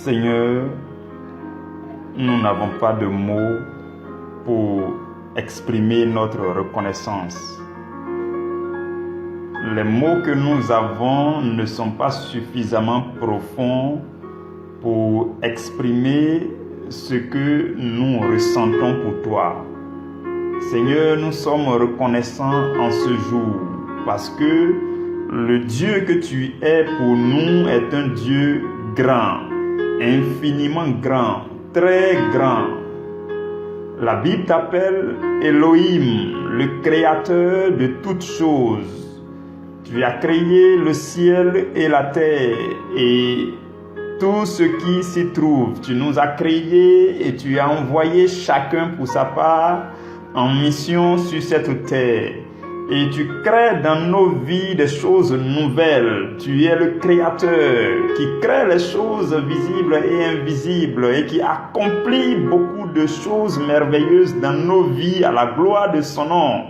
Seigneur, nous n'avons pas de mots pour exprimer notre reconnaissance. Les mots que nous avons ne sont pas suffisamment profonds pour exprimer ce que nous ressentons pour toi. Seigneur, nous sommes reconnaissants en ce jour parce que le Dieu que tu es pour nous est un Dieu grand, infiniment grand, très grand. La Bible t'appelle Elohim, le créateur de toutes choses. Tu as créé le ciel et la terre et tout ce qui s'y trouve. Tu nous as créés et tu as envoyé chacun pour sa part en mission sur cette terre. Et tu crées dans nos vies des choses nouvelles. Tu es le créateur qui crée les choses visibles et invisibles et qui accomplit beaucoup de choses merveilleuses dans nos vies à la gloire de son nom.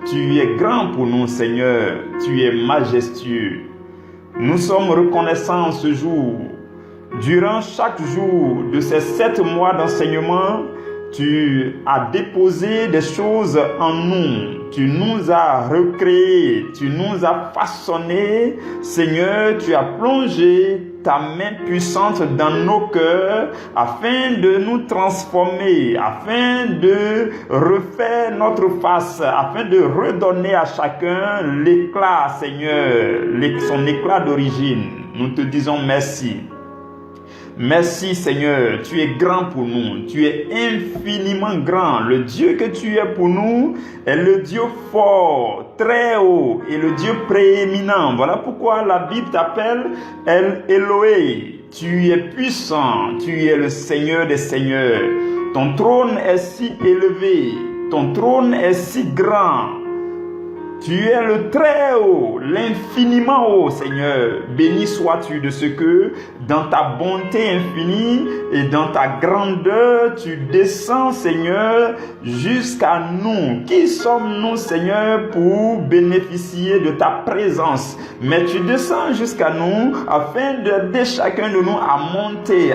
Tu es grand pour nous, Seigneur. Tu es majestueux. Nous sommes reconnaissants ce jour. Durant chaque jour de ces 7 mois d'enseignement, tu as déposé des choses en nous. Tu nous as recréés. Tu nous as façonnés. Seigneur, tu as plongé ta main puissante dans nos cœurs afin de nous transformer, afin de refaire notre face, afin de redonner à chacun l'éclat, Seigneur, son éclat d'origine. Nous te disons merci. Merci Seigneur, tu es grand pour nous, tu es infiniment grand. Le Dieu que tu es pour nous est le Dieu fort, très haut et le Dieu prééminent. Voilà pourquoi la Bible t'appelle El Eloé. Tu es puissant, tu es le Seigneur des seigneurs. Ton trône est si élevé, ton trône est si grand. Tu es le très haut, l'infiniment haut, Seigneur. Béni sois-tu de ce que, dans ta bonté infinie et dans ta grandeur, tu descends, Seigneur, jusqu'à nous. Qui sommes-nous, Seigneur, pour bénéficier de ta présence? Mais tu descends jusqu'à nous afin d'aider chacun de nous à monter,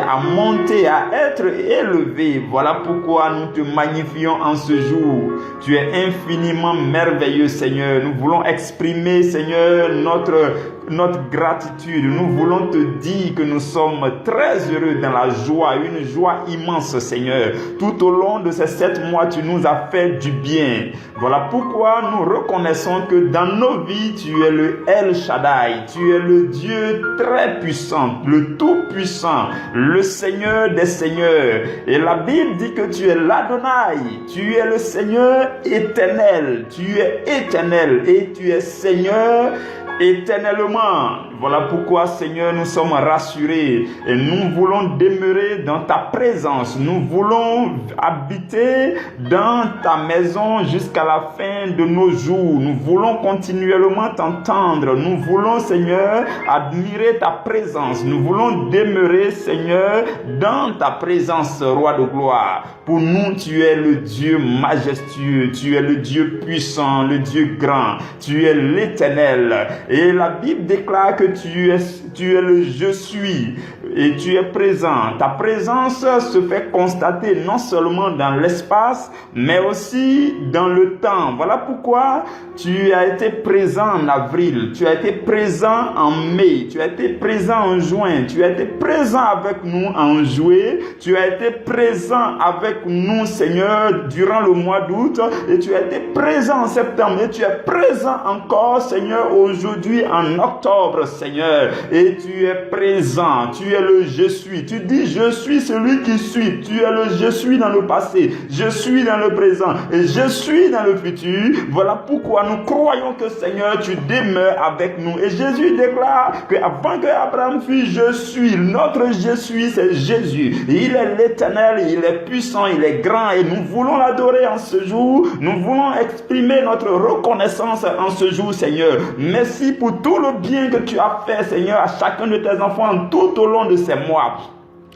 à être élevé. Voilà pourquoi nous te magnifions en ce jour. Tu es infiniment merveilleux, Seigneur. Nous voulons exprimer, Seigneur, notre gratitude. Nous voulons te dire que nous sommes très heureux dans la joie, une joie immense, Seigneur. Tout au long de ces 7 mois, tu nous as fait du bien. Voilà pourquoi nous reconnaissons que dans nos vies, tu es le El Shaddai. Tu es le Dieu très puissant, le tout-puissant, le Seigneur des seigneurs. Et la Bible dit que tu es l'Adonai. Tu es le Seigneur éternel. Tu es éternel et tu es Seigneur éternellement. Voilà pourquoi, Seigneur, nous sommes rassurés et nous voulons demeurer dans ta présence. Nous voulons habiter dans ta maison jusqu'à la fin de nos jours. Nous voulons continuellement t'entendre. Nous voulons, Seigneur, admirer ta présence. Nous voulons demeurer, Seigneur, dans ta présence, Roi de gloire. Pour nous, tu es le Dieu majestueux. Tu es le Dieu puissant, le Dieu grand. Tu es l'Éternel. Et la Bible déclare que tu es le je suis et tu es présent. Ta présence se fait constater non seulement dans l'espace, mais aussi dans le temps. Voilà pourquoi tu as été présent en avril, tu as été présent en mai, tu as été présent en juin, tu as été présent avec nous en juillet, tu as été présent avec nous, Seigneur, durant le mois d'août, et tu as été présent en septembre, et tu es présent encore, Seigneur, aujourd'hui en octobre, Seigneur, et tu es présent, tu es le je suis. Tu dis je suis celui qui suis. Tu es le je suis dans le passé, je suis dans le présent et je suis dans le futur. Voilà pourquoi nous croyons que, Seigneur, tu demeures avec nous. Et Jésus déclare que avant que Abraham fût je suis, notre je suis, c'est Jésus. Il est l'Éternel, il est puissant, il est grand et nous voulons l'adorer en ce jour. Nous voulons exprimer notre reconnaissance en ce jour, Seigneur. Merci pour tout le bien que tu as fait, Seigneur, à chacun de tes enfants tout au long de ces mois.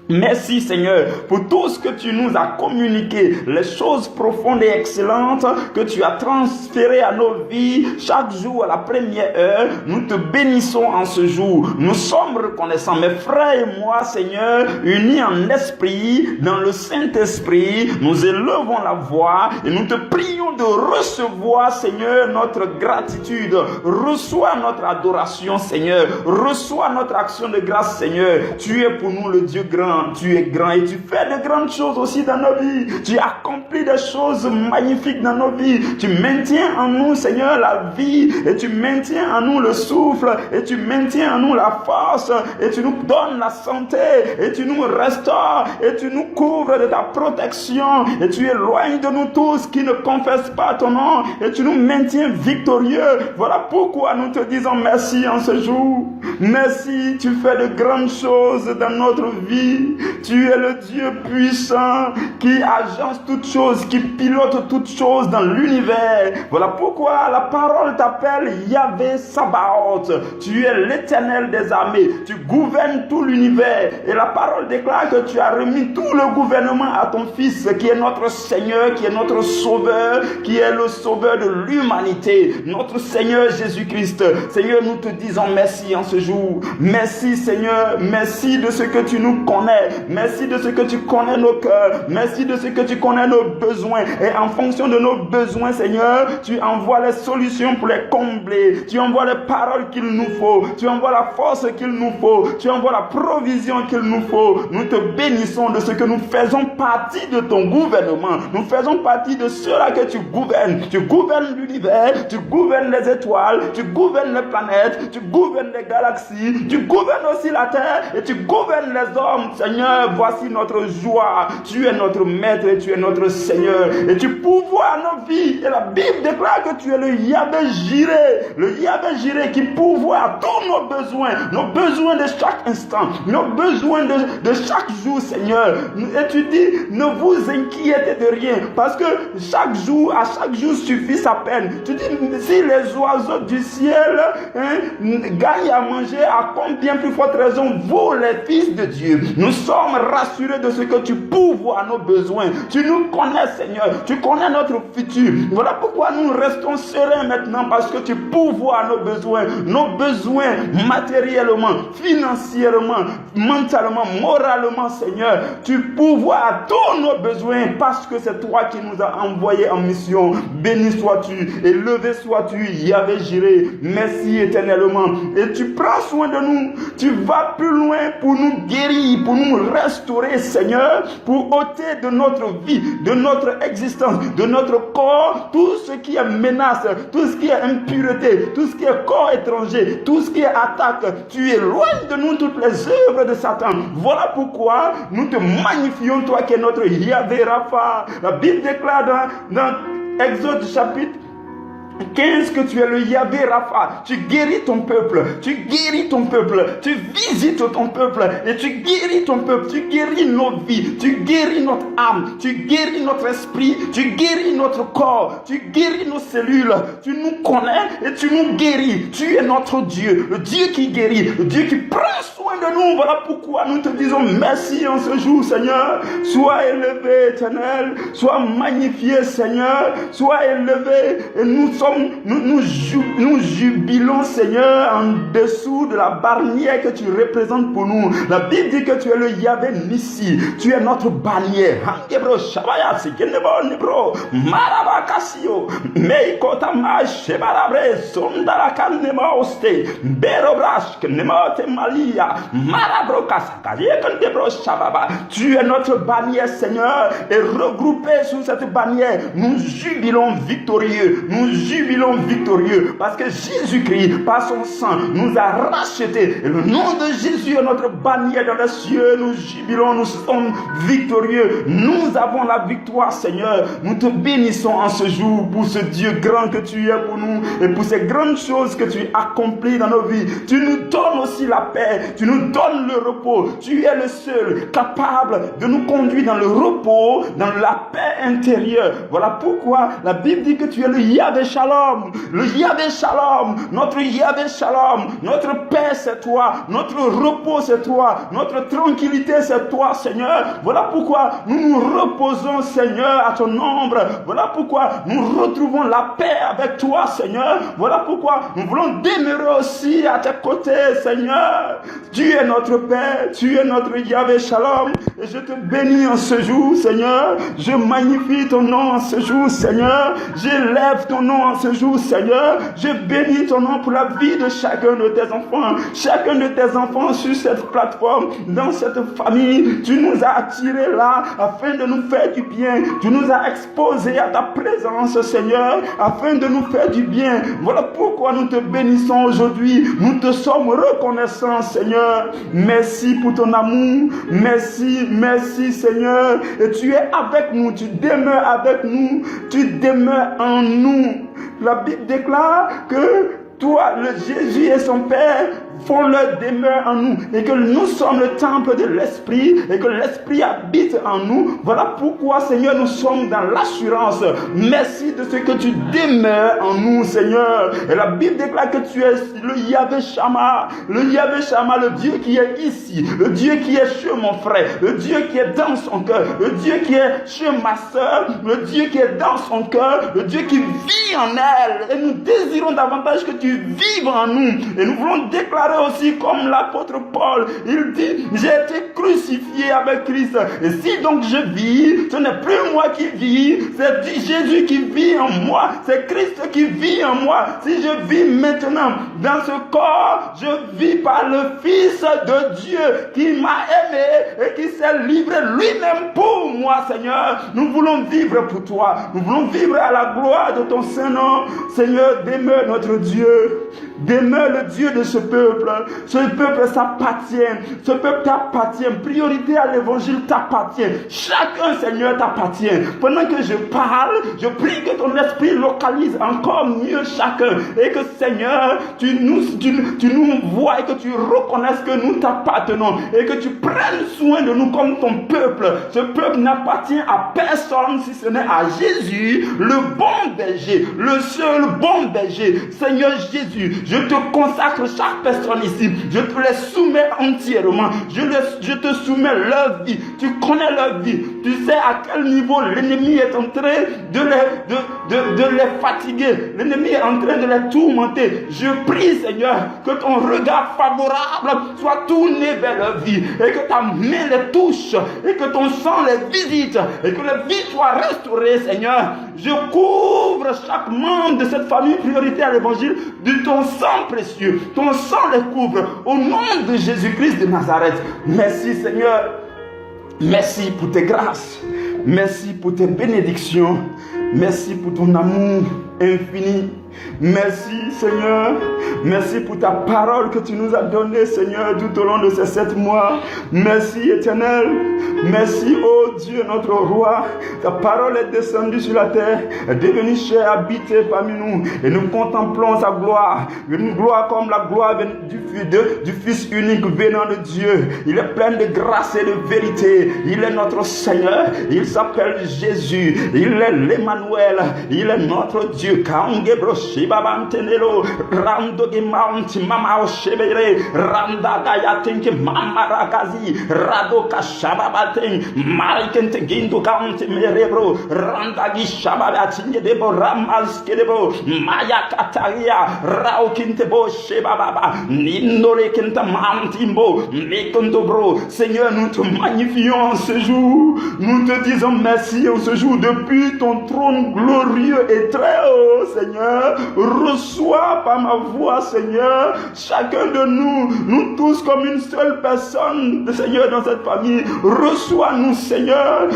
Merci Seigneur pour tout ce que tu nous as communiqué, les choses profondes et excellentes que tu as transférées à nos vies chaque jour à la première heure. Nous te bénissons en ce jour. Nous sommes reconnaissants, mes frères et moi Seigneur, unis en esprit, dans le Saint-Esprit, nous élevons la voix et nous te prions de recevoir Seigneur notre gratitude. Reçois notre adoration Seigneur. Reçois notre action de grâce Seigneur. Tu es pour nous le Dieu grand. Tu es grand et tu fais de grandes choses aussi dans nos vies. Tu accomplis des choses magnifiques dans nos vies. Tu maintiens en nous, Seigneur, la vie et tu maintiens en nous le souffle et tu maintiens en nous la force et tu nous donnes la santé et tu nous restaures et tu nous couvres de ta protection et tu éloignes de nous tous qui ne confessent pas ton nom et tu nous maintiens victorieux. Voilà pourquoi nous te disons merci en ce jour. Merci, tu fais de grandes choses dans notre vie. Tu es le Dieu puissant qui agence toutes choses, qui pilote toutes choses dans l'univers. Voilà pourquoi la parole t'appelle Yahvé Sabaoth. Tu es l'Éternel des armées. Tu gouvernes tout l'univers. Et la parole déclare que tu as remis tout le gouvernement à ton Fils, qui est notre Seigneur, qui est notre Sauveur, qui est le Sauveur de l'humanité, notre Seigneur Jésus-Christ. Seigneur, nous te disons merci en ce jour. Merci Seigneur, merci de ce que tu nous connais. Merci de ce que tu connais nos cœurs. Merci de ce que tu connais nos besoins. Et en fonction de nos besoins, Seigneur, tu envoies les solutions pour les combler. Tu envoies les paroles qu'il nous faut. Tu envoies la force qu'il nous faut. Tu envoies la provision qu'il nous faut. Nous te bénissons de ce que nous faisons partie de ton gouvernement. Nous faisons partie de ceux-là que tu gouvernes. Tu gouvernes l'univers. Tu gouvernes les étoiles. Tu gouvernes les planètes. Tu gouvernes les galaxies. Tu gouvernes aussi la terre. Et tu gouvernes les hommes. Seigneur, voici notre joie. Tu es notre maître et tu es notre Seigneur. Et tu pourvois nos vies. Et la Bible déclare que tu es le Yahvé Jireh. Le Yahvé Jireh qui pourvoit à tous nos besoins de chaque instant, nos besoins de chaque jour, Seigneur. Et tu dis, ne vous inquiétez de rien. Parce que chaque jour, à chaque jour suffit sa peine. Tu dis, si les oiseaux du ciel gagnent à manger, à combien plus forte raison, vous, les fils de Dieu. Nous sommes rassurés de ce que tu pourvois à nos besoins. Tu nous connais, Seigneur. Tu connais notre futur. Voilà pourquoi nous restons sereins maintenant, parce que tu pourvois à nos besoins matériellement, financièrement, mentalement, moralement, Seigneur. Tu pourvois à tous nos besoins parce que c'est toi qui nous as envoyés en mission. Béni sois-tu, élevé sois-tu, Yahvé Jireh. Merci éternellement. Et tu prends soin de nous. Tu vas plus loin pour nous guérir, pour nous restaurer, Seigneur, pour ôter de notre vie, de notre existence, de notre corps, tout ce qui est menace, tout ce qui est impureté, tout ce qui est corps étranger, tout ce qui est attaque. Tu éloignes de nous toutes les œuvres de Satan. Voilà pourquoi nous te magnifions, toi qui es notre Yahvé Rapha. La Bible déclare dans Exode chapitre 15 que tu es le Yahvé Rapha. Tu guéris ton peuple. Tu guéris ton peuple. Tu visites ton peuple. Et tu guéris ton peuple. Tu guéris nos vies. Tu guéris notre âme. Tu guéris notre esprit. Tu guéris notre corps. Tu guéris nos cellules. Tu nous connais et tu nous guéris. Tu es notre Dieu. Le Dieu qui guérit. Le Dieu qui prend soin de nous. Voilà pourquoi nous te disons merci en ce jour, Seigneur. Sois élevé, Éternel. Sois magnifié, Seigneur. Sois élevé. Et nous jubilons, Seigneur, en dessous de la bannière que tu représentes pour nous. La Bible dit que tu es le Yahvé Nissi. Tu es notre bannière. Tu es notre bannière, Seigneur, et regroupé sous cette bannière, nous jubilons victorieux. Nous jubilons victorieux parce que Jésus-Christ, par son sang, nous a rachetés. Et le nom de Jésus est notre bannière dans les cieux. Nous jubilons, nous sommes victorieux. Nous avons la victoire, Seigneur. Nous te bénissons en ce jour pour ce Dieu grand que tu es pour nous et pour ces grandes choses que tu accomplis dans nos vies. Tu nous donnes aussi la paix. Tu nous donnes le repos. Tu es le seul capable de nous conduire dans le repos, dans la paix intérieure. Voilà pourquoi la Bible dit que tu es le Yahvé Shalom. Shalom, le Yahvé Shalom, notre Yahvé Shalom, notre paix c'est toi, notre repos c'est toi, notre tranquillité c'est toi, Seigneur. Voilà pourquoi nous nous reposons, Seigneur, à ton ombre. Voilà pourquoi nous retrouvons la paix avec toi, Seigneur. Voilà pourquoi nous voulons demeurer aussi à tes côtés, Seigneur. Tu es notre paix, tu es notre Yahvé Shalom. Et je te bénis en ce jour, Seigneur. Je magnifie ton nom en ce jour, Seigneur. J'élève ton nom en ce jour, Seigneur. Je bénis ton nom pour la vie de chacun de tes enfants. Chacun de tes enfants sur cette plateforme, dans cette famille. Tu nous as attirés là afin de nous faire du bien. Tu nous as exposés à ta présence, Seigneur, afin de nous faire du bien. Voilà pourquoi nous te bénissons aujourd'hui. Nous te sommes reconnaissants, Seigneur. Merci pour ton amour. Merci, Seigneur. Et tu es avec nous. Tu demeures avec nous. Tu demeures en nous. La Bible déclare que toi, le Jésus et son Père font leur demeure en nous et que nous sommes le temple de l'Esprit et que l'Esprit habite en nous. Voilà pourquoi, Seigneur, nous sommes dans l'assurance. Merci de ce que tu demeures en nous, Seigneur. Et la Bible déclare que tu es le Yahvé Shammah, le Dieu qui est ici, le Dieu qui est chez mon frère, le Dieu qui est dans son cœur, le Dieu qui est chez ma soeur, le Dieu qui est dans son cœur, le Dieu qui vit en elle. Et nous désirons davantage que tu vives en nous. Et nous voulons déclarer aussi comme l'apôtre Paul, il dit, j'ai été crucifié avec Christ. Et si donc je vis, ce n'est plus moi qui vis, c'est Jésus qui vit en moi, c'est Christ qui vit en moi. Si je vis maintenant dans ce corps, je vis par le Fils de Dieu qui m'a aimé et qui s'est livré lui-même pour moi, Seigneur. Nous voulons vivre pour toi, nous voulons vivre à la gloire de ton Saint-Nom. Seigneur, demeure notre Dieu, demeure le Dieu de ce peuple. Ce peuple s'appartient, ce peuple t'appartient, priorité à l'évangile t'appartient, chacun, Seigneur, t'appartient. Pendant que je parle, je prie que ton esprit localise encore mieux chacun et que, Seigneur, tu nous vois et que tu reconnaisses que nous t'appartenons et que tu prennes soin de nous comme ton peuple. Ce peuple n'appartient à personne si ce n'est à Jésus, le bon berger, le seul bon berger. Seigneur Jésus, je te consacre chaque personne ici, je te les soumets entièrement, je te soumets leur vie, tu connais leur vie, tu sais à quel niveau l'ennemi est en train de les fatiguer, l'ennemi est en train de les tourmenter. Je prie, Seigneur, que ton regard favorable soit tourné vers leur vie et que ta main les touche et que ton sang les visite et que leur vie soit restaurée, Seigneur. Je couvre chaque membre de cette famille priorité à l'évangile de ton sang précieux, ton sang les couvre au nom de Jésus-Christ de Nazareth. Merci, Seigneur. Merci pour tes grâces. Merci pour tes bénédictions. Merci pour ton amour infini. Merci, Seigneur. Merci pour ta parole que tu nous as donnée, Seigneur, tout au long de ces 7 mois. Merci, Éternel. Merci, ô Dieu, notre roi. Ta parole est descendue sur la terre, est devenue chère, habitée parmi nous. Et nous contemplons sa gloire. Une gloire comme la gloire du Fils unique venant de Dieu. Il est plein de grâce et de vérité. Il est notre Seigneur. Il s'appelle Jésus. Il est l'Emmanuel. Il est notre Dieu. Shibabantenelo Rando Mount Mama Shebere Randa Gayatinki Mama Ragazi Radoka Shababaten Marikente Gindu County Merebro Randa Gishababatin Debo Ramalskedebo Maya Kataria Raukintebo Shebababa Nindole Kenta Mantimbo Mekondobro. Seigneur, nous te magnifions en ce jour. Nous te disons merci en ce jour depuis ton trône glorieux et très haut, Seigneur. Reçois par ma voix, Seigneur, chacun de nous tous comme une seule personne, Seigneur, dans cette famille. Reçois-nous, Seigneur.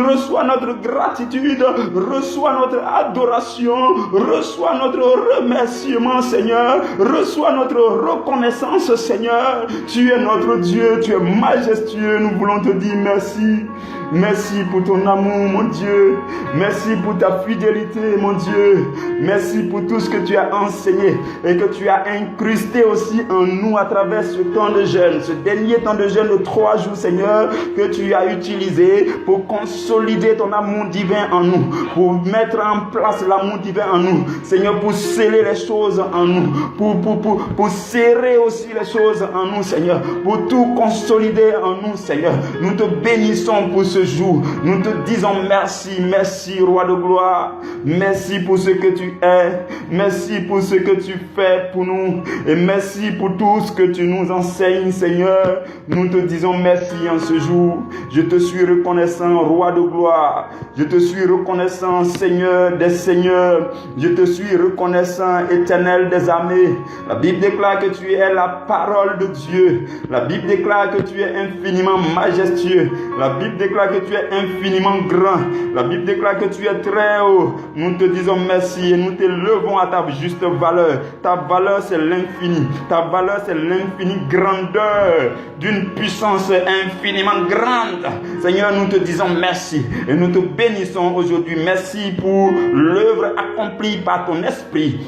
Reçois notre gratitude. Reçois notre adoration. Reçois notre remerciement, Seigneur. Reçois notre reconnaissance, Seigneur. Tu es notre Dieu. Tu es majestueux. Nous voulons te dire merci. Merci pour ton amour, mon Dieu. Merci pour ta fidélité, mon Dieu. Merci pour tout ce que tu as enseigné et que tu as incrusté aussi en nous à travers ce temps de jeûne, ce dernier temps de jeûne de 3 jours, Seigneur, que tu as utilisé pour consolider ton amour divin en nous, pour mettre en place l'amour divin en nous, Seigneur, pour sceller les choses en nous, pour serrer aussi les choses en nous, Seigneur, pour tout consolider en nous, Seigneur. Nous te bénissons pour ce jour. Nous te disons merci, merci, Roi de gloire. Merci pour ce que tu es. Merci pour ce que tu fais pour nous. Et merci pour tout ce que tu nous enseignes, Seigneur. Nous te disons merci en ce jour. Je te suis reconnaissant, Roi de gloire. Je te suis reconnaissant, Seigneur des seigneurs. Je te suis reconnaissant, Éternel des armées. La Bible déclare que tu es la parole de Dieu. La Bible déclare que tu es infiniment majestueux. La Bible déclare que tu es infiniment grand. La Bible déclare que tu es très haut. Nous te disons merci et nous t'élevons à ta juste valeur. Ta valeur, c'est l'infini. Ta valeur, c'est l'infinie grandeur d'une puissance infiniment grande. Seigneur, nous te disons merci et nous te bénissons aujourd'hui. Merci pour l'œuvre accomplie par ton esprit.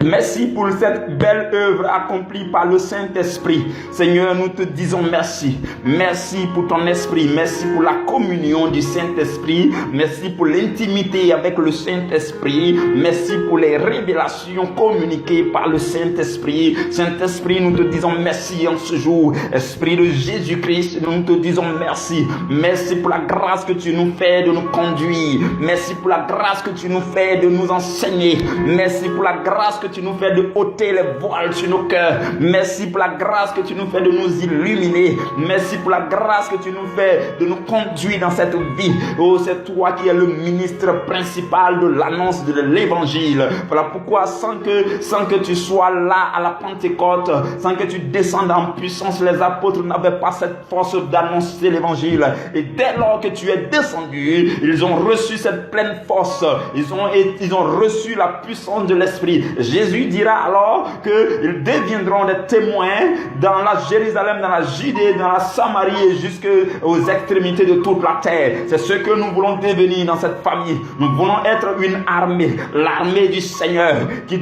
Merci pour cette belle œuvre accomplie par le Saint-Esprit. Seigneur, nous te disons merci. Merci pour ton esprit. Merci pour la communion du Saint-Esprit. Merci pour l'intimité avec le Saint-Esprit. Merci pour les révélations communiquées par le Saint-Esprit. Saint-Esprit, nous te disons merci en ce jour. Esprit de Jésus-Christ, nous te disons merci. Merci pour la grâce que tu nous fais de nous conduire. Merci pour la grâce que tu nous fais de nous enseigner. Merci pour la grâce que tu nous fais de ôter les voiles sur nos cœurs. Merci pour la grâce que tu nous fais de nous illuminer. Merci pour la grâce que tu nous fais de nous conduire dans cette vie. Oh, c'est toi qui es le ministre principal de l'annonce de l'évangile. Voilà pourquoi sans que tu sois là à la Pentecôte, sans que tu descendes en puissance, les apôtres n'avaient pas cette force d'annoncer l'évangile. Et dès lors que tu es descendu, ils ont reçu cette pleine force. Ils ont reçu la puissance de l'Esprit. Jésus dira alors qu'ils deviendront des témoins dans la Jérusalem, dans la Judée, dans la Samarie et jusqu'aux extrémités de toute la terre. C'est ce que nous voulons devenir dans cette famille. Nous voulons être une armée, l'armée du Seigneur qui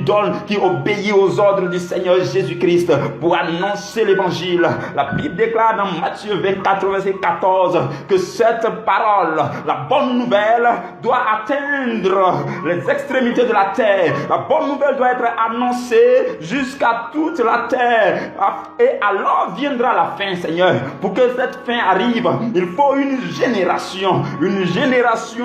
obéit aux ordres du Seigneur Jésus-Christ pour annoncer l'évangile. La Bible déclare dans Matthieu 24, verset 14 que cette parole, la bonne nouvelle, doit atteindre les extrémités de la terre. La bonne nouvelle doit être annoncée jusqu'à toute la terre. Et alors viendra la fin, Seigneur. Pour que cette fin arrive, il faut une génération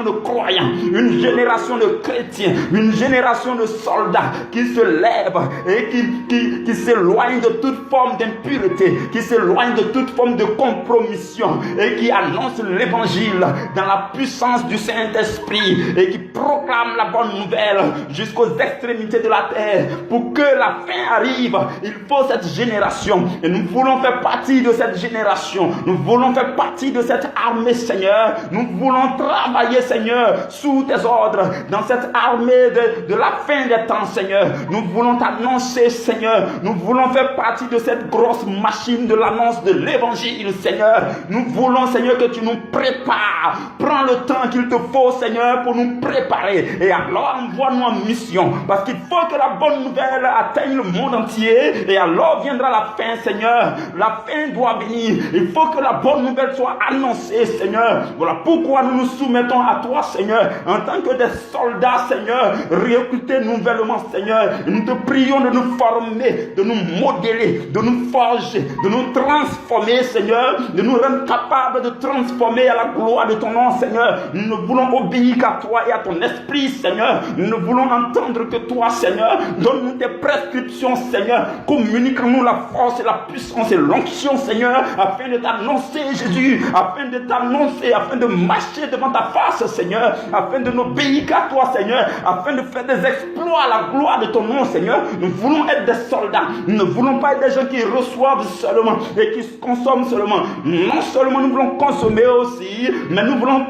de croyants, une génération de chrétiens, une génération de soldats qui se lèvent et qui s'éloignent de toute forme d'impureté, qui s'éloignent de toute forme de compromission et qui annoncent l'évangile dans la puissance du Saint-Esprit et qui proclament la bonne nouvelle jusqu'aux extrémités de la terre. Pour que la fin arrive, il faut cette génération. Et nous voulons faire partie de cette génération. Nous voulons faire partie de cette armée, Seigneur. Nous voulons travailler, Seigneur, sous tes ordres, dans cette armée de la fin des temps, Seigneur. Nous voulons t'annoncer, Seigneur. Nous voulons faire partie de cette grosse machine de l'annonce de l'évangile, Seigneur. Nous voulons, Seigneur, que tu nous prépares. Prends le temps qu'il te faut, Seigneur, pour nous préparer. Et alors, envoie-nous en mission. Parce qu'il faut que la bonne nouvelle atteigne le monde entier. Et alors viendra la fin, Seigneur. La fin doit venir. Il faut que la bonne nouvelle soit annoncée, Seigneur. Voilà pourquoi nous nous soumettons à toi, Seigneur, en tant que des soldats, Seigneur, recrutés nouvellement, Seigneur. Et nous te prions de nous former, de nous modeler, de nous forger, de nous transformer, Seigneur, de nous rendre capables de transformer à la gloire de ton nom, Seigneur. Nous ne voulons obéir qu'à toi et à ton esprit, Seigneur. Nous ne voulons entendre que toi, Seigneur. Donne-nous tes prescriptions, Seigneur. Communique-nous la force et la puissance et l'onction, Seigneur, afin de t'annoncer, Jésus, afin de t'annoncer, afin de marcher devant ta face, Seigneur, afin de n'obéir qu'à toi, Seigneur, afin de faire des exploits à la gloire de ton nom, Seigneur. Nous voulons être des soldats. Nous ne voulons pas être des gens qui reçoivent seulement et qui consomment seulement. Non seulement nous voulons consommer aussi, mais nous voulons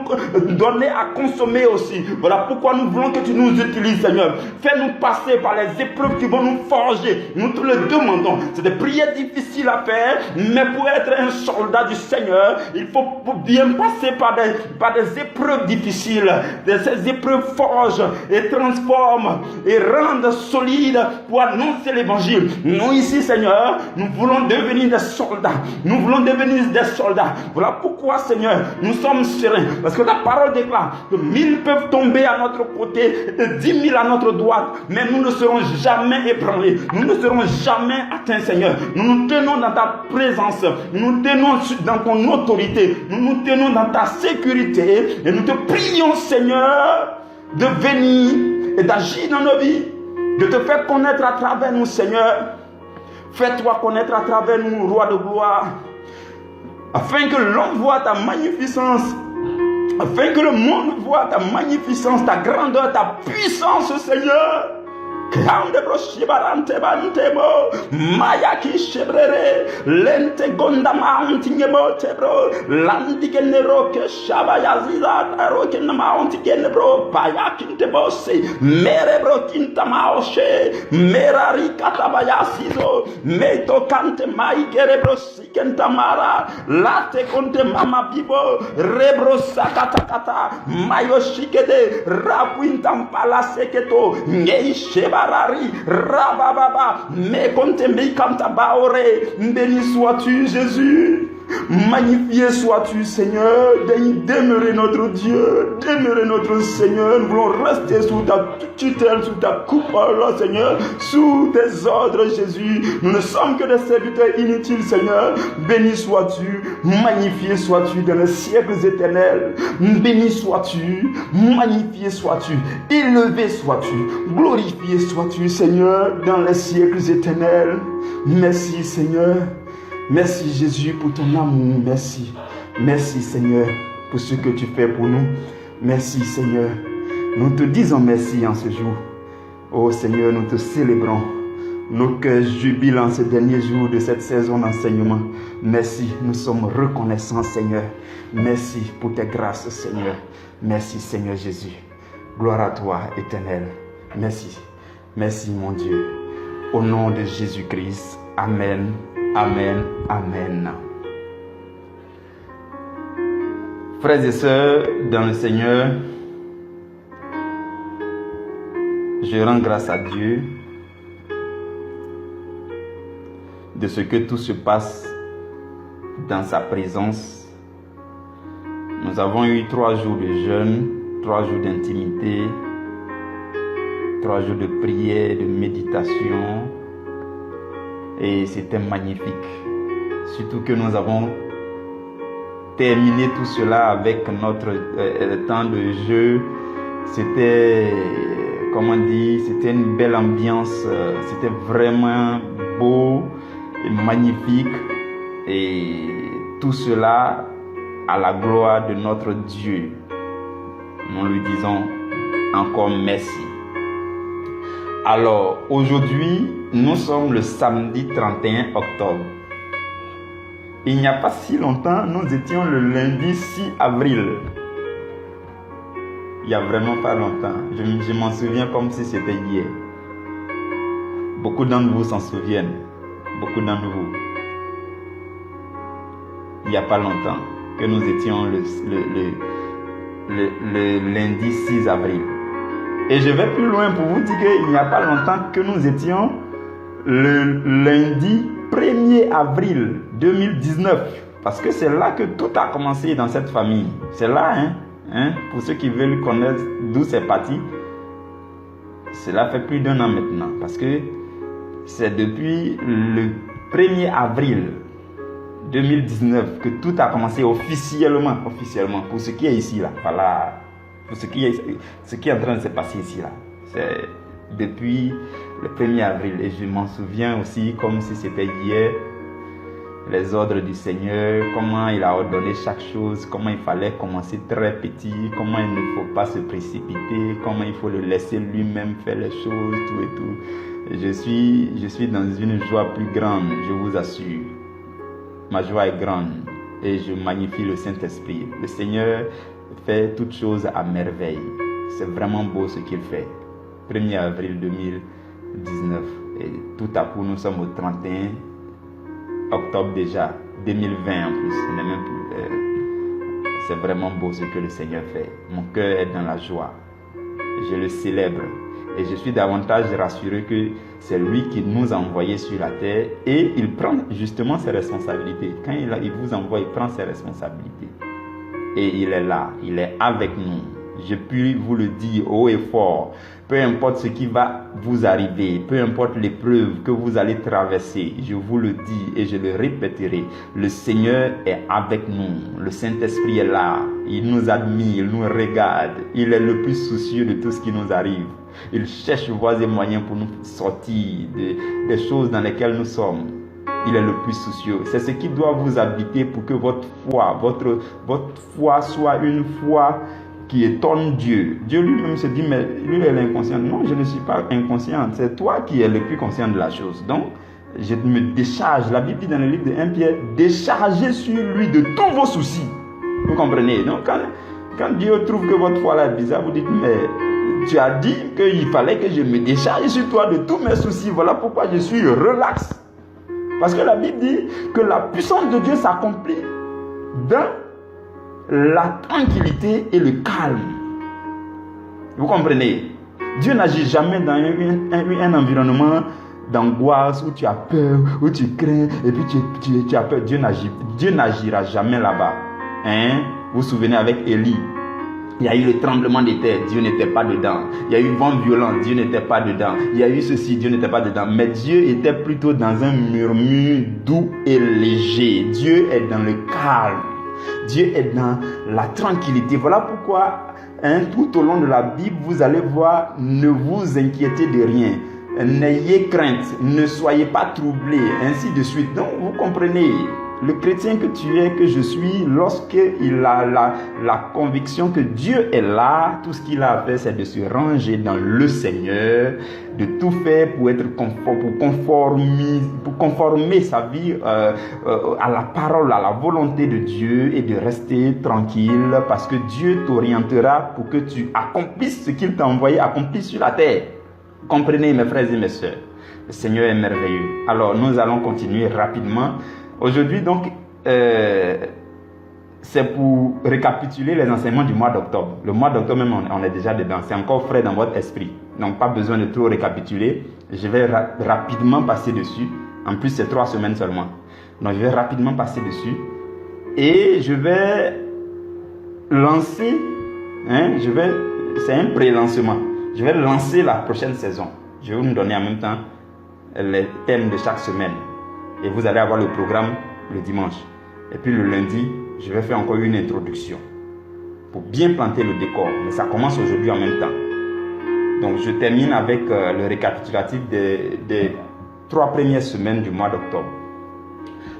donner à consommer aussi. Voilà pourquoi nous voulons que tu nous utilises, Seigneur. Fais-nous passer par les les épreuves qui vont nous forger. Nous te le demandons. C'est des prières difficiles à faire, mais pour être un soldat du Seigneur, il faut bien passer par des épreuves difficiles. Ces épreuves forgent et transforment et rendent solide pour annoncer l'évangile. Nous ici, Seigneur, nous voulons devenir des soldats. Nous voulons devenir des soldats. Voilà pourquoi, Seigneur, nous sommes sereins. Parce que ta parole déclare que 1000 peuvent tomber à notre côté et 10 000 à notre droite, mais nous ne serons jamais ébranlés. Nous ne serons jamais atteints, Seigneur. Nous nous tenons dans ta présence. Nous nous tenons dans ton autorité. Nous nous tenons dans ta sécurité. Et nous te prions, Seigneur, de venir et d'agir dans nos vies. De te faire connaître à travers nous, Seigneur. Fais-toi connaître à travers nous, Roi de gloire. Afin que l'on voit ta magnificence. Afin que le monde voit ta magnificence, ta grandeur, ta puissance, Seigneur. Kande bro shibarante bantemo mayaki shebrere lente gonda mounting about bro landi genero ke shabayaziza aro ken mounting gen bro payakin te bosse mere bro kinta maoshe merari katabayasizo meto kante maigere bro sikenta mara late konte mama bibo rebro sakata kata mayoshikede rapwintam pala seketo ngei sheba Rabababa, mais compte béni sois-tu, Jésus. Magnifié sois-tu, Seigneur. Demeurer notre Dieu, demeurer notre Seigneur. Nous voulons rester sous ta tutelle, sous ta coupole, Seigneur, sous tes ordres, Jésus. Nous ne sommes que des serviteurs inutiles, Seigneur. Béni sois-tu, magnifié sois-tu dans les siècles éternels. Béni sois-tu, magnifié sois-tu, élevé sois-tu, glorifié sois-tu, Seigneur, dans les siècles éternels. Merci, Seigneur. Merci Jésus pour ton amour, merci. Merci Seigneur pour ce que tu fais pour nous. Merci Seigneur. Nous te disons merci en ce jour. Oh Seigneur, nous te célébrons. Nos cœurs jubilent en ce dernier jour de cette saison d'enseignement. Merci, nous sommes reconnaissants Seigneur. Merci pour tes grâces Seigneur. Merci Seigneur Jésus. Gloire à toi éternel. Merci. Merci mon Dieu. Au nom de Jésus-Christ. Amen. Amen, amen. Frères et sœurs dans le Seigneur, je rends grâce à Dieu de ce que tout se passe dans sa présence. Nous avons eu 3 jours de jeûne, 3 jours d'intimité, 3 jours de prière, de méditation. Et c'était magnifique. Surtout que nous avons terminé tout cela avec notre temps de jeu. C'était, comment dire, c'était une belle ambiance. C'était vraiment beau et magnifique. Et tout cela à la gloire de notre Dieu. Nous lui disons encore merci. Alors, aujourd'hui, nous sommes le samedi 31 octobre. Il n'y a pas si longtemps, nous étions le lundi 6 avril. Il n'y a vraiment pas longtemps. Je m'en souviens comme si c'était hier. Beaucoup d'entre vous s'en souviennent. Beaucoup d'entre vous. Il n'y a pas longtemps que nous étions le lundi 6 avril. Et je vais plus loin pour vous dire qu'il n'y a pas longtemps que nous étions le lundi 1er avril 2019. Parce que c'est là que tout a commencé dans cette famille. C'est là, pour ceux qui veulent connaître d'où c'est parti. Cela fait plus d'1 an maintenant. Parce que c'est depuis le 1er avril 2019 que tout a commencé officiellement, pour ce qui est ici, là. Voilà. Pour ce qui est en train de se passer ici, là. C'est depuis le 1er avril. Et je m'en souviens aussi comme si c'était hier, les ordres du Seigneur, comment il a ordonné chaque chose, comment il fallait commencer très petit, comment il ne faut pas se précipiter, comment il faut le laisser lui-même faire les choses, tout et tout. Et je suis dans une joie plus grande, je vous assure. Ma joie est grande et je magnifie le Saint-Esprit. Le Seigneur fait toutes choses à merveille. C'est vraiment beau ce qu'il fait. 1er avril 19. Et tout à coup, nous sommes au 31 octobre déjà, 2020 en plus. Ce n'est même plus, c'est vraiment beau ce que le Seigneur fait. Mon cœur est dans la joie. Je le célèbre. Et je suis davantage rassuré que c'est lui qui nous a envoyés sur la terre et il prend justement ses responsabilités. Quand il vous envoie, il prend ses responsabilités. Et il est là, il est avec nous. Je puis vous le dire haut et fort. Peu importe ce qui va vous arriver, peu importe l'épreuve que vous allez traverser, je vous le dis et je le répéterai, le Seigneur est avec nous. Le Saint-Esprit est là. Il nous admire, il nous regarde. Il est le plus soucieux de tout ce qui nous arrive. Il cherche voies et moyens pour nous sortir des choses dans lesquelles nous sommes. Il est le plus soucieux. C'est ce qui doit vous habiter pour que votre foi, votre foi soit une foi qui étonne Dieu. Dieu lui-même se dit, mais lui il est inconscient. Non, je ne suis pas inconscient. C'est toi qui es le plus conscient de la chose. Donc, je me décharge. La Bible dit dans le livre de 1 Pierre, déchargez sur lui de tous vos soucis. Vous comprenez? Donc, quand Dieu trouve que votre foi là est bizarre, vous dites, mais tu as dit qu'il fallait que je me décharge sur toi de tous mes soucis. Voilà pourquoi je suis relax. Parce que la Bible dit que la puissance de Dieu s'accomplit dans la tranquillité et le calme. Vous comprenez? Dieu n'agit jamais dans un environnement d'angoisse où tu as peur, où tu crains et puis tu as peur. Dieu n'agira jamais là-bas. Hein? Vous vous souvenez avec Élie? Il y a eu le tremblement des terres, Dieu n'était pas dedans. Il y a eu vent violent, Dieu n'était pas dedans. Il y a eu ceci, Dieu n'était pas dedans. Mais Dieu était plutôt dans un murmure doux et léger. Dieu est dans le calme. Dieu est dans la tranquillité. Voilà pourquoi, tout au long de la Bible, vous allez voir, ne vous inquiétez de rien. N'ayez crainte, ne soyez pas troublés, ainsi de suite. Donc, vous comprenez, le chrétien que tu es, que je suis, lorsqu'il a la conviction que Dieu est là, tout ce qu'il a à faire, c'est de se ranger dans le Seigneur, de tout faire pour être pour conformer sa vie à la parole, à la volonté de Dieu et de rester tranquille parce que Dieu t'orientera pour que tu accomplisses ce qu'il t'a envoyé accomplir sur la terre. Comprenez mes frères et mes sœurs, le Seigneur est merveilleux. Alors nous allons continuer rapidement. Aujourd'hui donc, c'est pour récapituler les enseignements du mois d'octobre. Le mois d'octobre même, on est déjà dedans. C'est encore frais dans votre esprit. Donc pas besoin de trop récapituler. Je vais rapidement passer dessus. En plus, c'est 3 semaines seulement. Donc je vais rapidement passer dessus. Et je vais lancer, c'est un pré-lancement. Je vais lancer la prochaine saison. Je vais vous donner en même temps les thèmes de chaque semaine. Et vous allez avoir le programme le dimanche. Et puis le lundi, je vais faire encore une introduction pour bien planter le décor. Mais ça commence aujourd'hui en même temps. Donc je termine avec le récapitulatif des 3 premières semaines du mois d'octobre.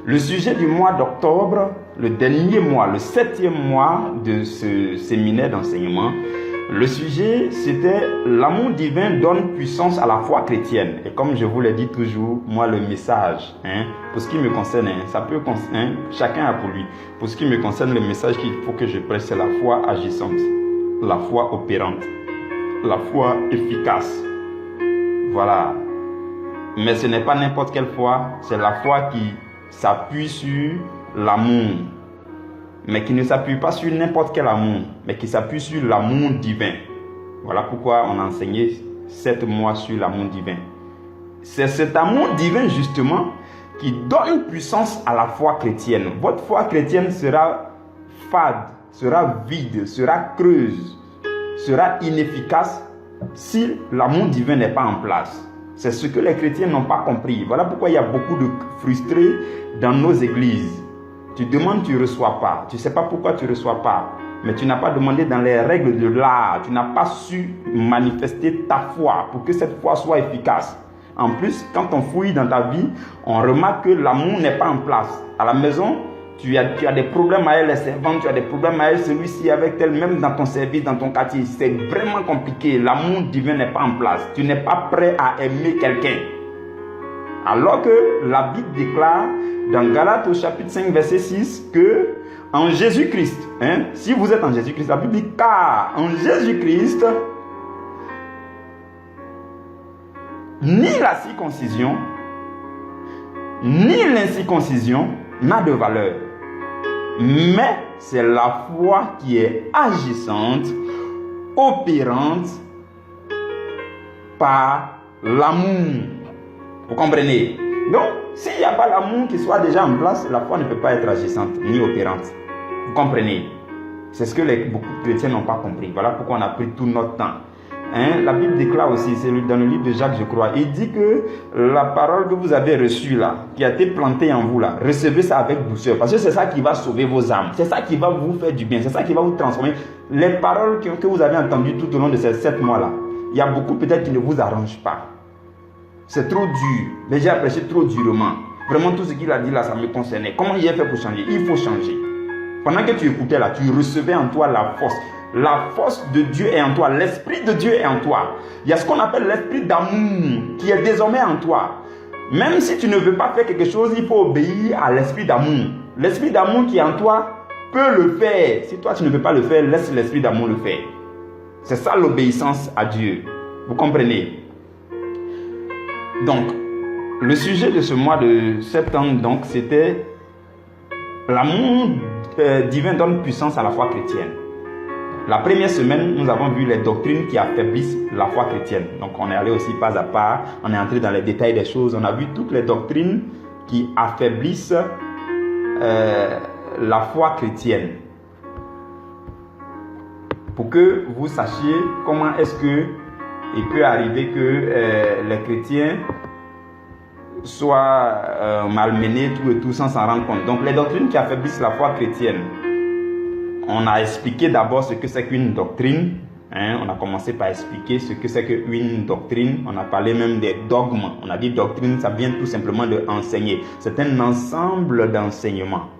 Le sujet du mois d'octobre, le dernier mois, le 7e mois de ce séminaire d'enseignement, le sujet, c'était l'amour divin donne puissance à la foi chrétienne. Et comme je vous l'ai dit toujours, moi le message, pour ce qui me concerne, ça peut concerner, chacun a pour lui. Pour ce qui me concerne, le message qu'il faut que je prêche, c'est la foi agissante, la foi opérante, la foi efficace. Voilà. Mais ce n'est pas n'importe quelle foi, c'est la foi qui s'appuie sur l'amour. Mais qui ne s'appuie pas sur n'importe quel amour, mais qui s'appuie sur l'amour divin. Voilà pourquoi on a enseigné 7 mois sur l'amour divin. C'est cet amour divin justement qui donne puissance à la foi chrétienne. Votre foi chrétienne sera fade, sera vide, sera creuse, sera inefficace si l'amour divin n'est pas en place. C'est ce que les chrétiens n'ont pas compris. Voilà pourquoi il y a beaucoup de frustrés dans nos églises. Tu demandes, tu ne reçois pas. Tu ne sais pas pourquoi tu ne reçois pas. Mais tu n'as pas demandé dans les règles de l'art. Tu n'as pas su manifester ta foi pour que cette foi soit efficace. En plus, quand on fouille dans ta vie, on remarque que l'amour n'est pas en place. À la maison, tu as des problèmes avec les servantes, tu as des problèmes avec celui-ci, avec tel, même dans ton service, dans ton quartier. C'est vraiment compliqué. L'amour divin n'est pas en place. Tu n'es pas prêt à aimer quelqu'un. Alors que la Bible déclare dans Galates au chapitre 5 verset 6 que en Jésus-Christ, si vous êtes en Jésus-Christ, la Bible dit car en Jésus-Christ, ni la circoncision, ni l'incirconcision n'a de valeur. Mais c'est la foi qui est agissante, opérante par l'amour. Vous comprenez? Donc, s'il n'y a pas l'amour qui soit déjà en place, la foi ne peut pas être agissante ni opérante. Vous comprenez? C'est ce que beaucoup de chrétiens n'ont pas compris. Voilà pourquoi on a pris tout notre temps. La Bible déclare aussi, c'est dans le livre de Jacques, je crois, il dit que la parole que vous avez reçue là, qui a été plantée en vous là, recevez ça avec douceur, parce que c'est ça qui va sauver vos âmes, c'est ça qui va vous faire du bien, c'est ça qui va vous transformer. Les paroles que vous avez entendues tout au long de ces 7 mois là, il y a beaucoup peut-être qui ne vous arrangent pas. C'est trop dur, mais j'ai prêché trop durement. Vraiment tout ce qu'il a dit là, ça me concernait. Comment il a fait pour changer? Il faut changer. Pendant que tu écoutais là, tu recevais en toi la force. La force de Dieu est en toi. L'Esprit de Dieu est en toi. Il y a ce qu'on appelle l'esprit d'amour qui est désormais en toi. Même si tu ne veux pas faire quelque chose, il faut obéir à l'esprit d'amour. L'esprit d'amour qui est en toi peut le faire. Si toi tu ne veux pas le faire, laisse l'esprit d'amour le faire. C'est ça l'obéissance à Dieu. Vous comprenez? Donc, le sujet de ce mois de septembre, donc, c'était l'amour divin donne puissance à la foi chrétienne. La première semaine, nous avons vu les doctrines qui affaiblissent la foi chrétienne. Donc, on est allé aussi pas à pas, on est entré dans les détails des choses. On a vu toutes les doctrines qui affaiblissent la foi chrétienne. Pour que vous sachiez comment est-ce que il peut arriver que les chrétiens soient malmenés tout et tout sans s'en rendre compte. Donc, les doctrines qui affaiblissent la foi chrétienne. On a expliqué d'abord ce que c'est qu'une doctrine. On a commencé par expliquer ce que c'est qu'une doctrine. On a parlé même des dogmes. On a dit doctrine, ça vient tout simplement de enseigner. C'est un ensemble d'enseignements.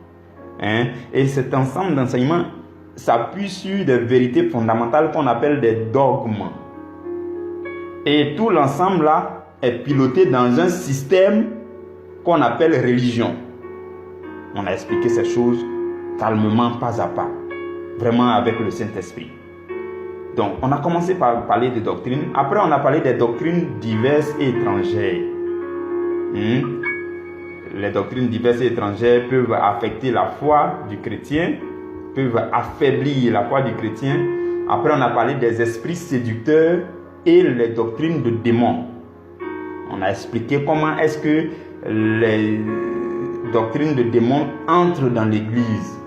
Et cet ensemble d'enseignements s'appuie sur des vérités fondamentales qu'on appelle des dogmes. Et tout l'ensemble là est piloté dans un système qu'on appelle religion. On a expliqué ces choses calmement, pas à pas. Vraiment avec le Saint-Esprit. Donc, on a commencé par parler de doctrines. Après, on a parlé des doctrines diverses et étrangères. Les doctrines diverses et étrangères peuvent affecter la foi du chrétien, peuvent affaiblir la foi du chrétien. Après, on a parlé des esprits séducteurs et les doctrines de démons. On a expliqué comment est-ce que les doctrines de démons entrent dans l'Église.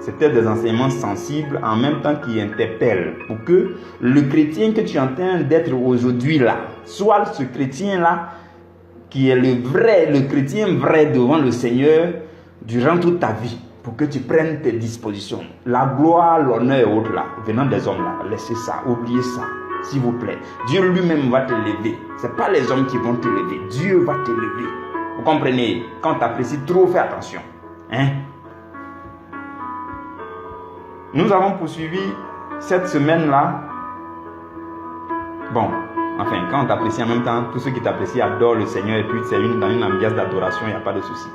C'était des enseignements sensibles en même temps qui interpellent pour que le chrétien que tu es en train d'être aujourd'hui là, soit ce chrétien là qui est le chrétien vrai devant le Seigneur durant toute ta vie, pour que tu prennes tes dispositions. La gloire, l'honneur et autres là, venant des hommes là, laissez ça, oubliez ça, s'il vous plaît. Dieu lui-même va te lever. Ce n'est pas les hommes qui vont te lever, Dieu va te lever. Vous comprenez? Quand tu apprécies trop, fais attention. Nous avons poursuivi cette semaine-là. Bon, enfin, quand on t'apprécie en même temps, tous ceux qui t'apprécient adorent le Seigneur et puis c'est dans une ambiance d'adoration, il n'y a pas de souci.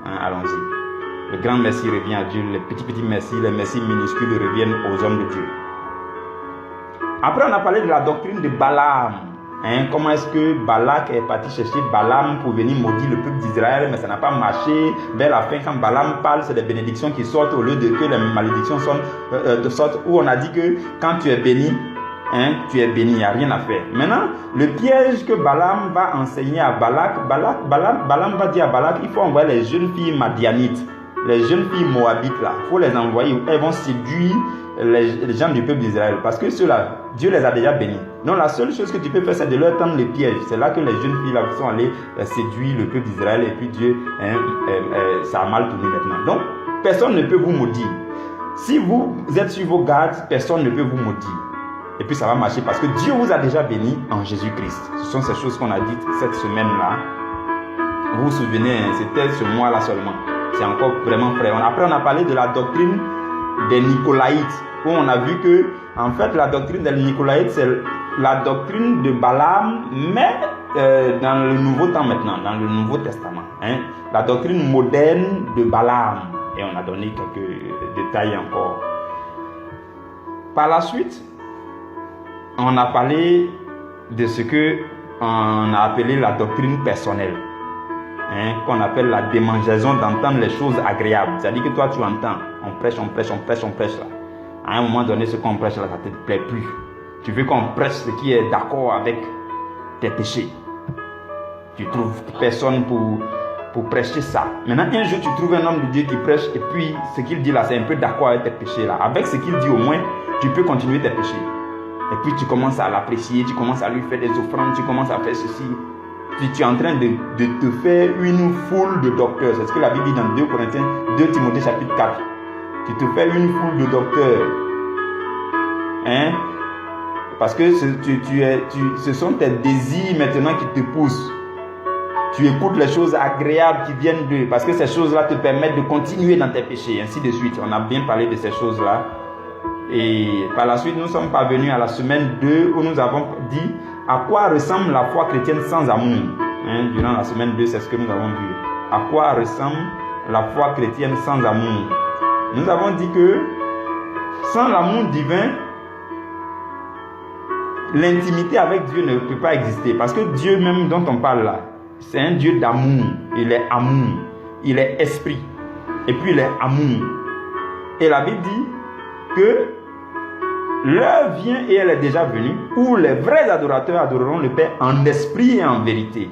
Allons-y. Le grand merci revient à Dieu, les petits merci, les merci minuscules reviennent aux hommes de Dieu. Après, on a parlé de la doctrine de Balaam. Comment est-ce que Balak est parti chercher Balaam pour venir maudire le peuple d'Israël, mais ça n'a pas marché. Vers la fin, quand Balaam parle, c'est des bénédictions qui sortent au lieu de que les malédictions sortent, où on a dit que quand tu es béni, tu es béni, il n'y a rien à faire. Maintenant, le piège que Balaam va enseigner à Balaam va dire à Balak, il faut envoyer les jeunes filles madianites, les jeunes filles moabites là, il faut les envoyer, elles vont séduire les gens du peuple d'Israël, parce que ceux-là, Dieu les a déjà bénis. Donc la seule chose que tu peux faire, c'est de leur tendre les pièges. C'est là que les jeunes filles là sont allées séduire le peuple d'Israël, et puis Dieu, ça a mal tourné maintenant. Donc, personne ne peut vous maudire. Si vous êtes sur vos gardes, personne ne peut vous maudire. Et puis ça va marcher parce que Dieu vous a déjà béni en Jésus-Christ. Ce sont ces choses qu'on a dites cette semaine-là. Vous vous souvenez, c'était ce mois-là seulement. C'est encore vraiment frais. Après, on a parlé de la doctrine des Nicolaïtes, où on a vu que, en fait, la doctrine des Nicolaïtes, c'est la doctrine de Balaam, mais dans le Nouveau Temps maintenant, dans le Nouveau Testament. La doctrine moderne de Balaam. Et on a donné quelques détails encore. Par la suite, on a parlé de ce que on a appelé la doctrine personnelle, qu'on appelle la démangeaison d'entendre les choses agréables. C'est-à-dire que toi, tu entends, on prêche là. À un moment donné, ce qu'on prêche là, ça ne te plaît plus. Tu veux qu'on prêche ce qui est d'accord avec tes péchés. Tu trouves personne pour prêcher ça. Maintenant, un jour, tu trouves un homme de Dieu qui prêche et puis ce qu'il dit là, c'est un peu d'accord avec tes péchés là. Avec ce qu'il dit au moins, tu peux continuer tes péchés. Et puis tu commences à l'apprécier, tu commences à lui faire des offrandes, tu commences à faire ceci. Puis tu es en train de te faire une foule de docteurs. C'est ce que la Bible dit dans 2 Corinthiens, 2 Timothée chapitre 4. Tu te fais une foule de docteurs. Parce que ce sont tes désirs maintenant qui te poussent. Tu écoutes les choses agréables qui viennent d'eux. Parce que ces choses-là te permettent de continuer dans tes péchés. Ainsi de suite. On a bien parlé de ces choses-là. Et par la suite, nous sommes parvenus à la semaine 2 où nous avons dit à quoi ressemble la foi chrétienne sans amour. Durant la semaine 2, c'est ce que nous avons vu. À quoi ressemble la foi chrétienne sans amour. Nous avons dit que sans l'amour divin, l'intimité avec Dieu ne peut pas exister. Parce que Dieu même dont on parle là, c'est un Dieu d'amour. Il est amour. Il est esprit. Et puis il est amour. Et la Bible dit que l'heure vient et elle est déjà venue où les vrais adorateurs adoreront le Père en esprit et en vérité.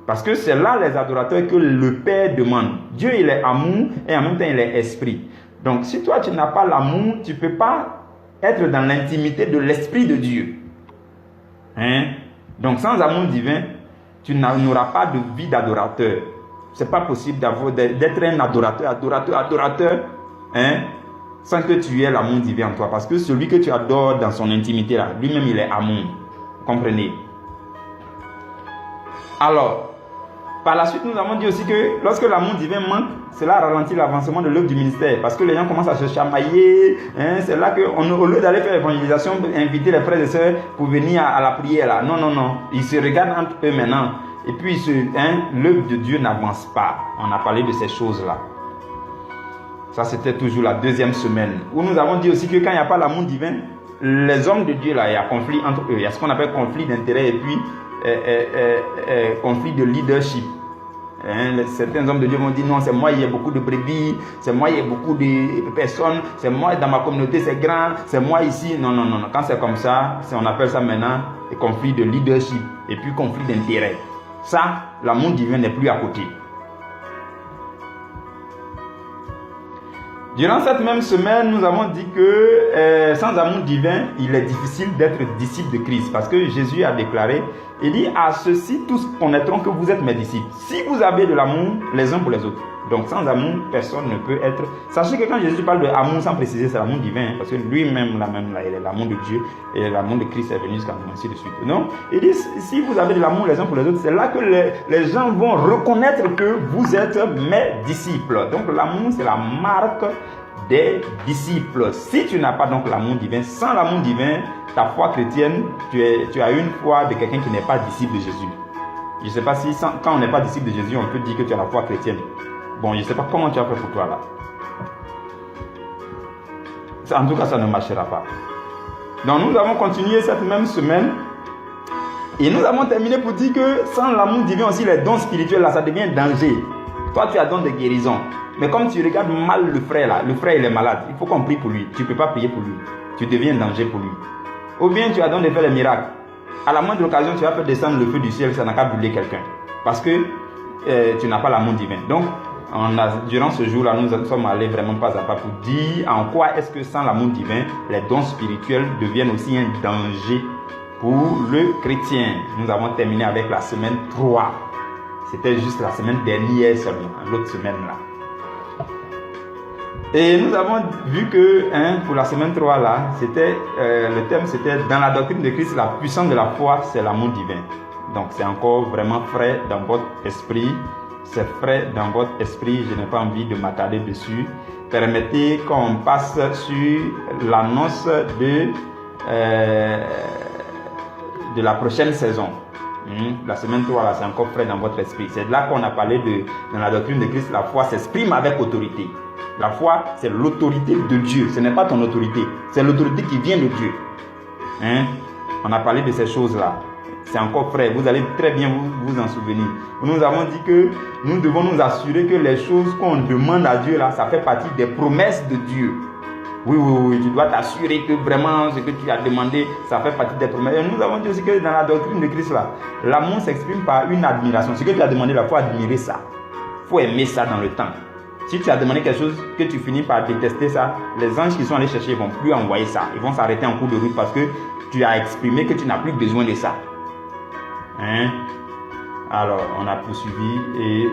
Parce que c'est là les adorateurs que le Père demande. Dieu, il est amour et en même temps, il est esprit. Donc, si toi, tu n'as pas l'amour, tu ne peux pas être dans l'intimité de l'esprit de Dieu. Donc, sans amour divin, tu n'auras pas de vie d'adorateur. Ce n'est pas possible d'être un adorateur, sans que tu aies l'amour divin en toi. Parce que celui que tu adores dans son intimité, là, lui-même, il est amour. Vous comprenez? Alors, par la suite, nous avons dit aussi que lorsque l'amour divin manque, cela ralentit l'avancement de l'œuvre du ministère. Parce que les gens commencent à se chamailler. C'est là qu'au lieu d'aller faire l'évangélisation, inviter les frères et sœurs pour venir à la prière. Là. Non. Ils se regardent entre eux maintenant. Et puis, l'œuvre de Dieu n'avance pas. On a parlé de ces choses-là. Ça, c'était toujours la deuxième semaine. Où nous avons dit aussi que quand il n'y a pas l'amour divin, les hommes de Dieu, là, il y a conflit entre eux. Il y a ce qu'on appelle conflit d'intérêt et puis conflit de leadership. Certains hommes de Dieu vont dire non, c'est moi, il y a beaucoup de brebis, c'est moi, il y a beaucoup de personnes, c'est moi, dans ma communauté, c'est grand, c'est moi ici. Non. Quand c'est comme ça, on appelle ça maintenant conflit de leadership et puis conflit d'intérêt. Ça, l'amour divin n'est plus à côté. Durant cette même semaine, nous avons dit que sans amour divin, il est difficile d'être disciple de Christ. Parce que Jésus a déclaré, il dit, à ceux-ci tous connaîtront que vous êtes mes disciples. Si vous avez de l'amour les uns pour les autres. Donc sans amour, personne ne peut être... Sachez que quand Jésus parle de amour, sans préciser, c'est l'amour divin. Parce que lui-même, là, il est l'amour de Dieu. Et l'amour de Christ est venu jusqu'à nous, ainsi de suite. Non? Il dit, si vous avez de l'amour les uns pour les autres, c'est là que les gens vont reconnaître que vous êtes mes disciples. Donc l'amour, c'est la marque des disciples. Si tu n'as pas donc l'amour divin, sans l'amour divin, ta foi chrétienne, tu as une foi de quelqu'un qui n'est pas disciple de Jésus. Je ne sais pas si quand on n'est pas disciple de Jésus, on peut dire que tu as la foi chrétienne. Bon, je ne sais pas comment tu as fait pour toi là. En tout cas, ça ne marchera pas. Donc nous avons continué cette même semaine et nous avons terminé pour dire que sans l'amour divin aussi, les dons spirituels là, ça devient un danger. Toi, tu as don de guérison. Mais comme tu regardes mal le frère là, le frère il est malade, il faut qu'on prie pour lui. Tu ne peux pas prier pour lui. Tu deviens un danger pour lui. Ou bien tu as don de faire les miracles. À la moindre occasion, tu vas faire descendre le feu du ciel, ça n'a qu'à brûler quelqu'un. Parce que tu n'as pas l'amour divin. Donc, durant ce jour-là, nous sommes allés vraiment pas à pas pour dire en quoi est-ce que sans l'amour divin, les dons spirituels deviennent aussi un danger pour le chrétien. Nous avons terminé avec la semaine 3. C'était juste la semaine dernière seulement, l'autre semaine là. Et nous avons vu que pour la semaine 3 là, le thème c'était dans la doctrine de Christ, la puissance de la foi, c'est l'amour divin. Donc c'est encore vraiment frais dans votre esprit. C'est frais dans votre esprit, je n'ai pas envie de m'attarder dessus. Permettez qu'on passe sur l'annonce de la prochaine saison. La semaine 3 là, c'est encore frais dans votre esprit. C'est là qu'on a parlé dans la doctrine de Christ, la foi s'exprime avec autorité. La foi, c'est l'autorité de Dieu. Ce n'est pas ton autorité. C'est l'autorité qui vient de Dieu. On a parlé de ces choses-là. c'est encore frais. Vous allez très bien vous en souvenir. Nous avons dit que nous devons nous assurer que les choses qu'on demande à Dieu, là, ça fait partie des promesses de Dieu. Oui, tu dois t'assurer que vraiment ce que tu as demandé, ça fait partie des promesses. Et nous avons dit aussi que dans la doctrine de Christ, là, l'amour s'exprime par une admiration. Ce que tu as demandé, il faut admirer ça. Il faut aimer ça dans le temps. Si tu as demandé quelque chose que tu finis par détester ça, les anges qui sont allés chercher ne vont plus envoyer ça. Ils vont s'arrêter en cours de route parce que tu as exprimé que tu n'as plus besoin de ça. Hein? Alors, on a poursuivi et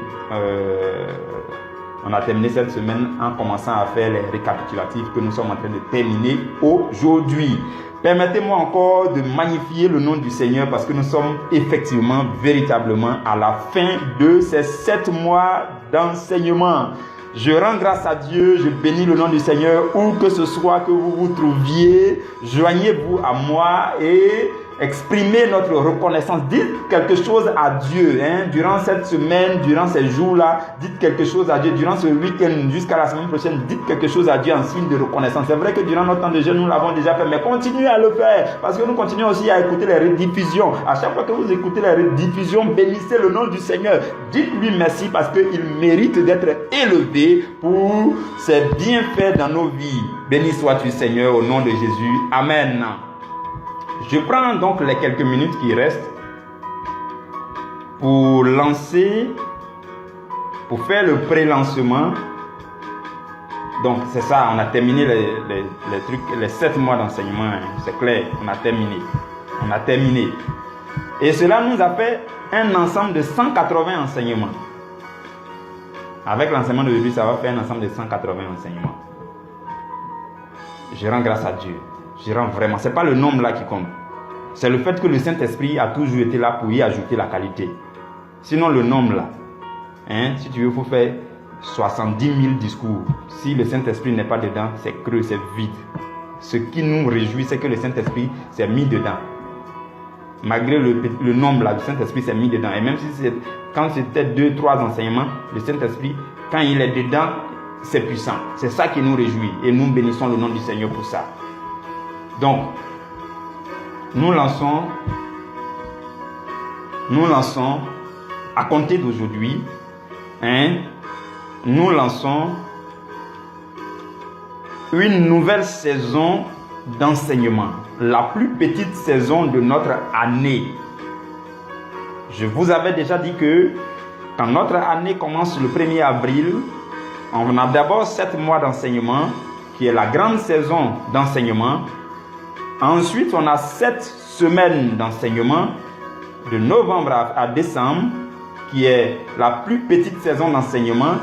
on a terminé cette semaine en commençant à faire les récapitulatifs que nous sommes en train de terminer aujourd'hui. Permettez-moi encore de magnifier le nom du Seigneur parce que nous sommes effectivement, véritablement à la fin de ces 7 mois d'enseignement. Je rends grâce à Dieu, je bénis le nom du Seigneur, où que ce soit que vous vous trouviez, joignez-vous à moi et exprimez notre reconnaissance. Dites quelque chose à Dieu, hein, durant cette semaine, durant ces jours-là, dites quelque chose à Dieu, durant ce week-end jusqu'à la semaine prochaine, dites quelque chose à Dieu en signe de reconnaissance. C'est vrai que durant notre temps de jeûne, nous l'avons déjà fait, mais continuez à le faire, parce que nous continuons aussi à écouter les rediffusions. À chaque fois que vous écoutez les rediffusions, bénissez le nom du Seigneur. Dites-lui merci parce qu'il mérite d'être élevé pour ses bienfaits dans nos vies. Béni sois-tu Seigneur au nom de Jésus. Amen. Je prends donc les quelques minutes qui restent pour lancer, pour faire le pré-lancement. Donc c'est ça, on a terminé les trucs, les 7 mois d'enseignement, hein, c'est clair, on a terminé. Et cela nous a fait un ensemble de 180 enseignements. Avec l'enseignement d'aujourd'hui, ça va faire un ensemble de 180 enseignements. Je rends grâce à Dieu. Je rends vraiment. Ce n'est pas le nombre là qui compte. C'est le fait que le Saint-Esprit a toujours été là pour y ajouter la qualité. Sinon, le nombre là, hein, si tu veux, il faut faire 70 000 discours. Si le Saint-Esprit n'est pas dedans, c'est creux, c'est vide. Ce qui nous réjouit, c'est que le Saint-Esprit s'est mis dedans. Malgré le nombre là, le Saint-Esprit s'est mis dedans. Et même si quand c'était 2, 3 enseignements, le Saint-Esprit, quand il est dedans, c'est puissant. C'est ça qui nous réjouit. Et nous bénissons le nom du Seigneur pour ça. Donc, nous lançons à compter d'aujourd'hui, hein, nous lançons une nouvelle saison d'enseignement, la plus petite saison de notre année. Je vous avais déjà dit que quand notre année commence le 1er avril, on a d'abord 7 mois d'enseignement, qui est la grande saison d'enseignement. Ensuite, on a 7 semaines d'enseignement, de novembre à décembre, qui est la plus petite saison d'enseignement.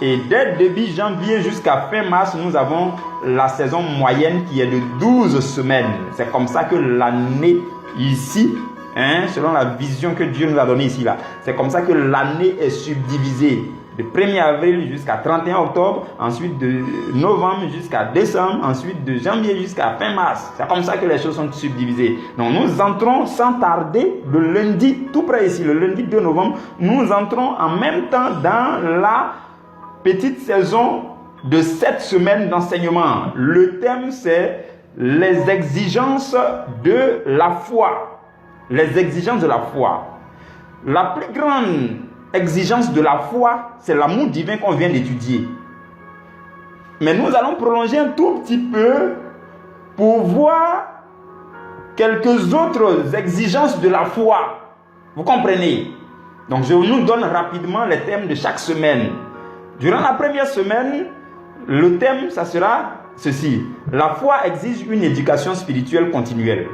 Et dès début janvier jusqu'à fin mars, nous avons la saison moyenne qui est de 12 semaines. C'est comme ça que l'année ici, hein, selon la vision que Dieu nous a donnée ici, là, c'est comme ça que l'année est subdivisée. De 1er avril jusqu'à 31 octobre, ensuite de novembre jusqu'à décembre, ensuite de janvier jusqu'à fin mars. C'est comme ça que les choses sont subdivisées. Donc nous entrons sans tarder le lundi, tout près ici, le lundi 2 novembre, nous entrons en même temps dans la petite saison de 7 semaines d'enseignement. Le thème, c'est les exigences de la foi. Les exigences de la foi. La plus grande exigence de la foi, c'est l'amour divin qu'on vient d'étudier. Mais nous allons prolonger un tout petit peu pour voir quelques autres exigences de la foi. Vous comprenez? Donc je nous donne rapidement les thèmes de chaque semaine. Durant la première semaine, le thème, ça sera ceci. La foi exige une éducation spirituelle continuelle.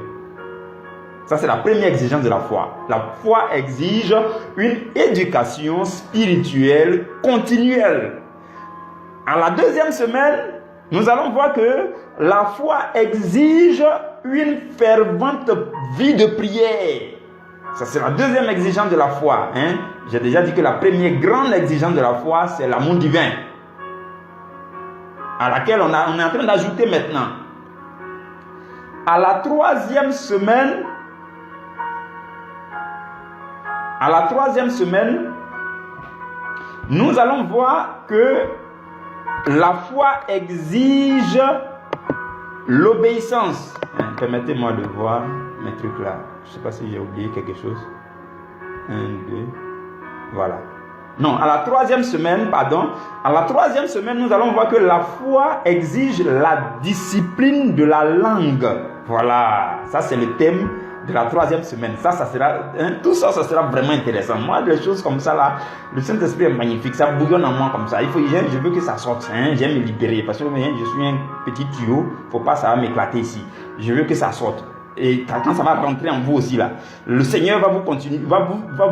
Ça, c'est la première exigence de la foi. La foi exige une éducation spirituelle continuelle. À la deuxième semaine, nous allons voir que la foi exige une fervente vie de prière. Ça, c'est la deuxième exigence de la foi. Hein? J'ai déjà dit que la première grande exigence de la foi, c'est l'amour divin. À laquelle on est en train d'ajouter maintenant. À la troisième semaine, nous allons voir que la foi exige l'obéissance. Permettez-moi de voir mes trucs là. Je ne sais pas si j'ai oublié quelque chose. 1, 2, voilà. Non, à la troisième semaine, pardon, à la troisième semaine, nous allons voir que la foi exige la discipline de la langue. Voilà, ça c'est le thème de la troisième semaine. Ça sera, tout ça, ça sera vraiment intéressant. Moi, des choses comme ça là, le Saint-Esprit est magnifique, ça bouillonne en moi comme ça. Je veux que ça sorte, j'aime me libérer parce que je suis un petit tuyau, faut pas ça va m'éclater ici. Je veux que ça sorte. Et quand ça va rentrer en vous aussi là, le Seigneur va vous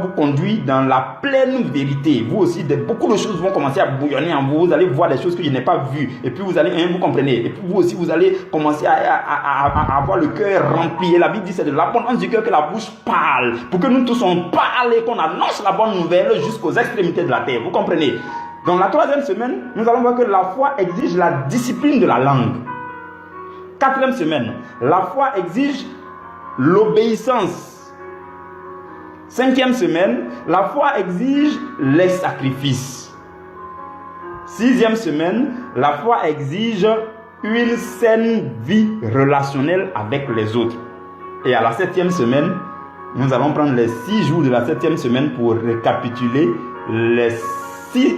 conduire dans la pleine vérité. Vous aussi, beaucoup de choses vont commencer à bouillonner en vous. Vous allez voir des choses que je n'ai pas vues. Et puis vous allez, vous comprenez. Et puis vous aussi, vous allez commencer à avoir le cœur rempli. Et la Bible dit c'est de l'abondance du cœur que la bouche parle. Pour que nous tous on parle et qu'on annonce la bonne nouvelle jusqu'aux extrémités de la terre. Vous comprenez. Dans la troisième semaine, nous allons voir que la foi exige la discipline de la langue. Quatrième semaine, la foi exige l'obéissance. Cinquième semaine, la foi exige les sacrifices. Sixième semaine, la foi exige une saine vie relationnelle avec les autres. Et à la septième semaine, nous allons prendre les 6 jours de la septième semaine pour récapituler les 6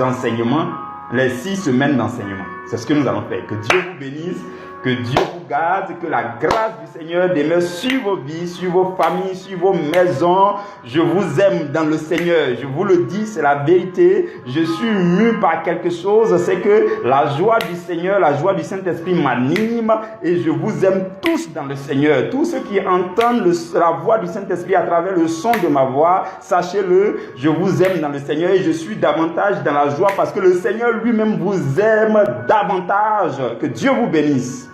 enseignements, les 6 semaines d'enseignement. C'est ce que nous allons faire. Que Dieu vous bénisse. Que Dieu vous garde, que la grâce du Seigneur demeure sur vos vies, sur vos familles, sur vos maisons. Je vous aime dans le Seigneur. Je vous le dis, c'est la vérité. Je suis mu par quelque chose. C'est que la joie du Seigneur, la joie du Saint-Esprit m'anime. Et je vous aime tous dans le Seigneur. Tous ceux qui entendent la voix du Saint-Esprit à travers le son de ma voix, sachez-le, je vous aime dans le Seigneur. Et je suis davantage dans la joie parce que le Seigneur lui-même vous aime davantage. Que Dieu vous bénisse.